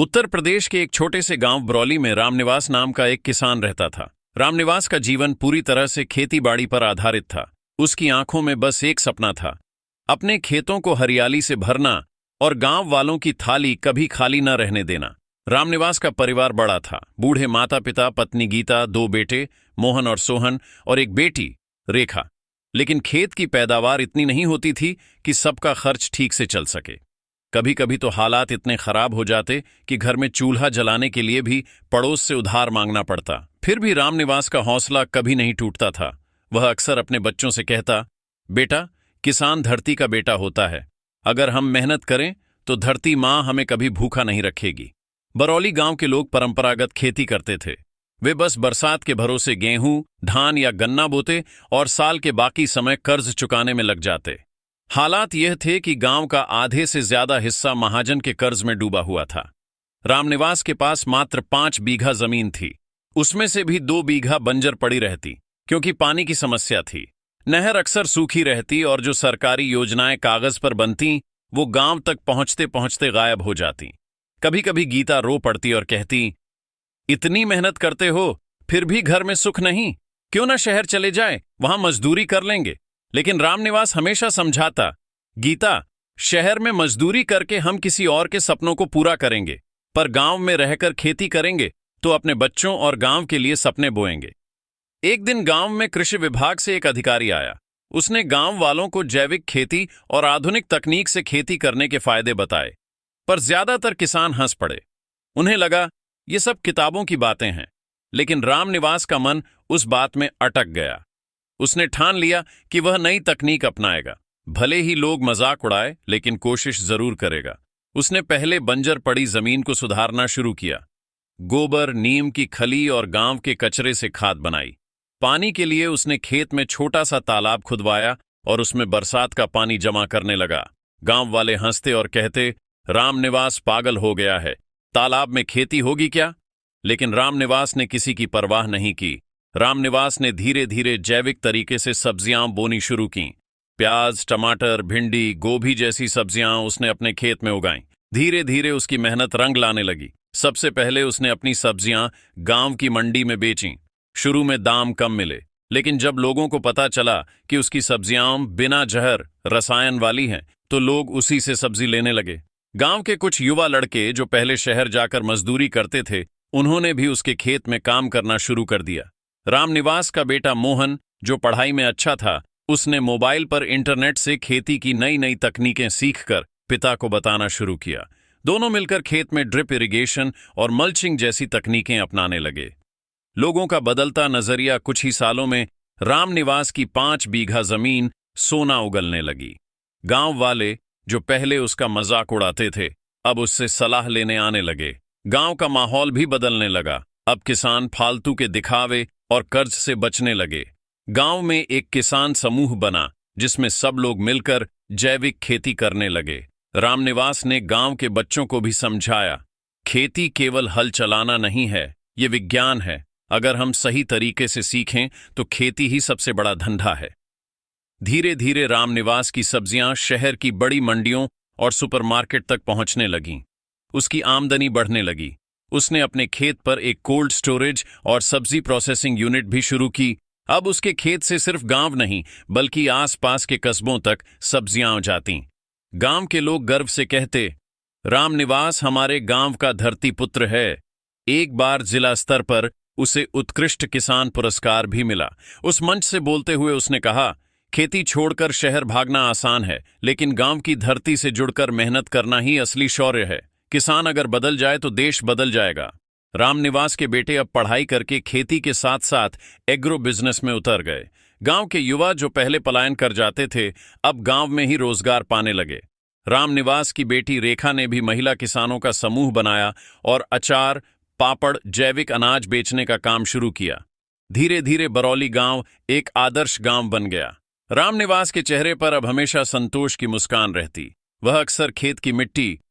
उत्तर प्रदेश के एक छोटे से गांव बरौली में रामनिवास नाम का एक किसान रहता था। रामनिवास का जीवन पूरी तरह से खेती बाड़ी पर आधारित था। उसकी आंखों में बस एक सपना था, अपने खेतों को हरियाली से भरना और गांव वालों की थाली कभी खाली न रहने देना। रामनिवास का परिवार बड़ा था, बूढ़े माता पिता, पत्नी गीता, दो बेटे मोहन और सोहन और एक बेटी रेखा। लेकिन खेत की पैदावार इतनी नहीं होती थी कि सबका खर्च ठीक से चल सके। कभी कभी तो हालात इतने खराब हो जाते कि घर में चूल्हा जलाने के लिए भी पड़ोस से उधार मांगना पड़ता। फिर भी रामनिवास का हौसला कभी नहीं टूटता था। वह अक्सर अपने बच्चों से कहता, बेटा, किसान धरती का बेटा होता है। अगर हम मेहनत करें तो धरती माँ हमें कभी भूखा नहीं रखेगी। बरौली गांव के लोग परंपरागत खेती करते थे। वे बस बरसात के भरोसे गेहूं, धान या गन्ना बोते और साल के बाकी समय कर्ज चुकाने में लग जाते। हालात यह थे कि गांव का आधे से ज्यादा हिस्सा महाजन के कर्ज में डूबा हुआ था। रामनिवास के पास मात्र 5 बीघा जमीन थी। उसमें से भी 2 बीघा बंजर पड़ी रहती क्योंकि पानी की समस्या थी। नहर अक्सर सूखी रहती और जो सरकारी योजनाएं कागज पर बनती वो गांव तक पहुंचते पहुंचते गायब हो जाती। कभी कभी गीता रो पड़ती और कहती, इतनी मेहनत करते हो फिर भी घर में सुख नहीं, क्यों ना शहर चले जाए, वहां मजदूरी कर लेंगे। लेकिन रामनिवास हमेशा समझाता, गीता, शहर में मजदूरी करके हम किसी और के सपनों को पूरा करेंगे, पर गांव में रहकर खेती करेंगे तो अपने बच्चों और गांव के लिए सपने बोएंगे। एक दिन गांव में कृषि विभाग से एक अधिकारी आया। उसने गांव वालों को जैविक खेती और आधुनिक तकनीक से खेती करने के फायदे बताए, पर ज्यादातर किसान हंस पड़े। उन्हें लगा ये सब किताबों की बातें हैं। लेकिन रामनिवास का मन उस बात में अटक गया। उसने ठान लिया कि वह नई तकनीक अपनाएगा। भले ही लोग मजाक उड़ाए, लेकिन कोशिश जरूर करेगा। उसने पहले बंजर पड़ी जमीन को सुधारना शुरू किया। गोबर, नीम की खली और गांव के कचरे से खाद बनाई। पानी के लिए उसने खेत में छोटा सा तालाब खुदवाया और उसमें बरसात का पानी जमा करने लगा। गांव वाले हंसते और कहते, रामनिवास पागल हो गया है, तालाब में खेती होगी क्या? लेकिन रामनिवास ने किसी की परवाह नहीं की। रामनिवास ने धीरे धीरे जैविक तरीके से सब्जियां बोनी शुरू की। प्याज, टमाटर, भिंडी, गोभी जैसी सब्जियां उसने अपने खेत में उगाईं। धीरे धीरे उसकी मेहनत रंग लाने लगी। सबसे पहले उसने अपनी सब्जियां गांव की मंडी में बेचीं। शुरू में दाम कम मिले, लेकिन जब लोगों को पता चला कि उसकी सब्जियां बिना जहर, रसायन वाली हैं, तो लोग उसी से सब्जी लेने लगे। गांव के कुछ युवा लड़के जो पहले शहर जाकर मजदूरी करते थे, उन्होंने भी उसके खेत में काम करना शुरू कर दिया। रामनिवास का बेटा मोहन, जो पढ़ाई में अच्छा था, उसने मोबाइल पर इंटरनेट से खेती की नई नई तकनीकें सीखकर पिता को बताना शुरू किया। दोनों मिलकर खेत में ड्रिप इरिगेशन और मल्चिंग जैसी तकनीकें अपनाने लगे। लोगों का बदलता नजरिया कुछ ही सालों में रामनिवास की 5 बीघा जमीन सोना उगलने लगी। गांव वाले जो पहले उसका मजाक उड़ाते थे, अब उससे सलाह लेने आने लगे। गांव का माहौल भी बदलने लगा। अब किसान फालतू के दिखावे और कर्ज से बचने लगे। गांव में एक किसान समूह बना जिसमें सब लोग मिलकर जैविक खेती करने लगे। रामनिवास ने गांव के बच्चों को भी समझाया, खेती केवल हल चलाना नहीं है, ये विज्ञान है। अगर हम सही तरीके से सीखें तो खेती ही सबसे बड़ा धंधा है। धीरे धीरे रामनिवास की सब्जियां शहर की बड़ी मंडियों और सुपरमार्केट तक पहुंचने लगीं। उसकी आमदनी बढ़ने लगी। उसने अपने खेत पर एक कोल्ड स्टोरेज और सब्जी प्रोसेसिंग यूनिट भी शुरू की। अब उसके खेत से सिर्फ गांव नहीं, बल्कि आसपास के कस्बों तक सब्जियां जातीं। गांव के लोग गर्व से कहते, रामनिवास हमारे गांव का धरती पुत्र है। एक बार जिला स्तर पर उसे उत्कृष्ट किसान पुरस्कार भी मिला। उस मंच से बोलते हुए उसने कहा, खेती छोड़कर शहर भागना आसान है, लेकिन गांव की धरती से जुड़कर मेहनत करना ही असली शौर्य है। किसान अगर बदल जाए तो देश बदल जाएगा। रामनिवास के बेटे अब पढ़ाई करके खेती के साथ साथ एग्रो बिजनेस में उतर गए। गांव के युवा जो पहले पलायन कर जाते थे, अब गांव में ही रोजगार पाने लगे। रामनिवास की बेटी रेखा ने भी महिला किसानों का समूह बनाया और अचार, पापड़, जैविक अनाज बेचने का काम शुरू किया। धीरे धीरे बरौली गांव एक आदर्श गांव बन गया। रामनिवास के चेहरे पर अब हमेशा संतोष की मुस्कान रहती। वह अक्सर खेत की मिट्टी